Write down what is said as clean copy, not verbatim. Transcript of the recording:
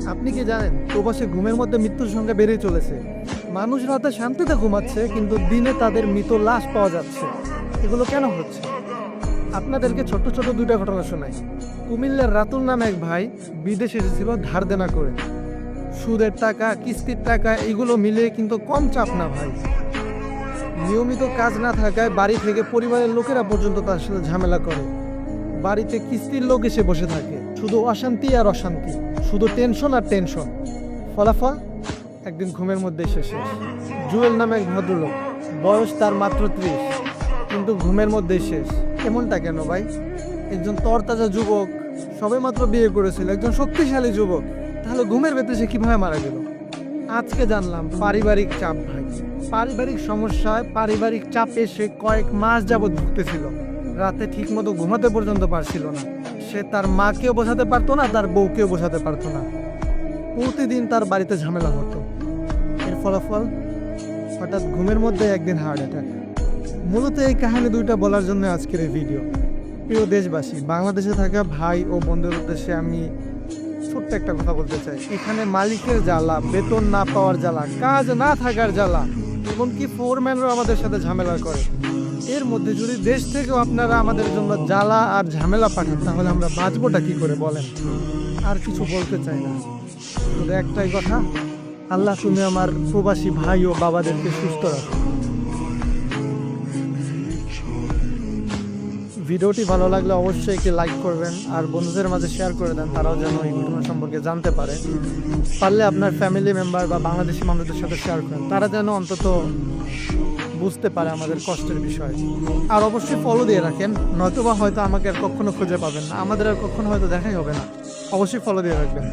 আপনি কি জানেন প্রবাসে ঘুমের মধ্যে মৃত্যুর সংখ্যা বেড়েই চলেছে। মানুষ রাতে শান্তিতে ঘুমাচ্ছে কিন্তু দিনে তাদের মৃত লাশ পাওয়া যাচ্ছে। এগুলো কেন হচ্ছে? আপনাদেরকে ছোট ছোট দুইটা ঘটনা শোনাই। কুমিল্লার রাতুল নামে এক ভাই বিদেশে এসেছিল ধার দেনা করে। সুদের টাকা, কিস্তির টাকা এগুলো মিলে কিন্তু কম চাপ না ভাই। নিয়মিত কাজ না থাকায় বাড়ি থেকে পরিবারের লোকেরা পর্যন্ত তার সাথে ঝামেলা করে। বাড়িতে কিস্তির লোক এসে বসে থাকে, শুধু অশান্তি আর অশান্তি, শুধু টেনশন আর টেনশন। ফলাফল একদিন ঘুমের মধ্যে শেষ। জুয়েল নামে এক ভদ্রলোক, বয়স তার মাত্র 30, কিন্তু ঘুমের মধ্যেই শেষ। এমনটা কেন ভাই? একজন তরতাজা যুবক, সবে মাত্র বিয়ে করেছিল, একজন শক্তিশালী যুবক, তাহলে ঘুমের ভেতরে সে কিভাবে মারা গেল? আজকে জানলাম পারিবারিক চাপ ভাই। পারিবারিক সমস্যায় পারিবারিক চাপে সে কয়েক মাস যাবৎ ভুগতেছিল। রাতে ঠিক মতো ঘুমাতে পর্যন্ত পারছিল না। সে তার মাকেও বোঝাতে পারতো না, তার বউকেও বোঝাতে পারতো না। প্রতিদিন তার বাড়িতে ঝামেলা হতো। এর ফলাফল হঠাৎ ঘুমের মধ্যে একদিন হার্ট অ্যাটাক। মূলত এই কাহিনী দুইটা বলার জন্য আজকের এই ভিডিও। প্রিয় দেশবাসী, বাংলাদেশে থাকা ভাই ও বন্ধুদের উদ্দেশ্যে আমি ছোট্ট একটা কথা বলতে চাই। এখানে মালিকের জ্বালা, বেতন না পাওয়ার জ্বালা, কাজ না থাকার জ্বালা, এমনকি ফোরম্যানরাও আমাদের সাথে ঝামেলা করে। এর মধ্যে যদি দেশ থেকেও আপনারা আমাদের জন্য জ্বালা আর ঝামেলা পাঠান, তাহলে আমরা বাঁচবোটা কি করে বলেন? আর কিছু বলতে চাই না, শুধু একটাই কথা, আল্লাহ তুমি আমার প্রবাসী ভাই ও বাবাদেরকে সুস্থ রাখো। ভিডিওটি ভালো লাগলে অবশ্যই একটি লাইক করবেন আর বন্ধুদের মাঝে শেয়ার করে দেন, তারাও যেন এই ঘটনা সম্পর্কে জানতে পারে। পারলে আপনার ফ্যামিলি মেম্বার বা বাংলাদেশি মানুষদের সাথে শেয়ার করেন, তারা যেন অন্তত বুঝতে পারে আমাদের কষ্টের বিষয়। আর অবশ্যই ফলো দিয়ে রাখেন, নয়তোবা হয়তো আমাকে আর কখনো খুঁজে পাবেন না, আমাদের আর কখনো হয়তো দেখাই হবে না। অবশ্যই ফলো দিয়ে রাখবেন।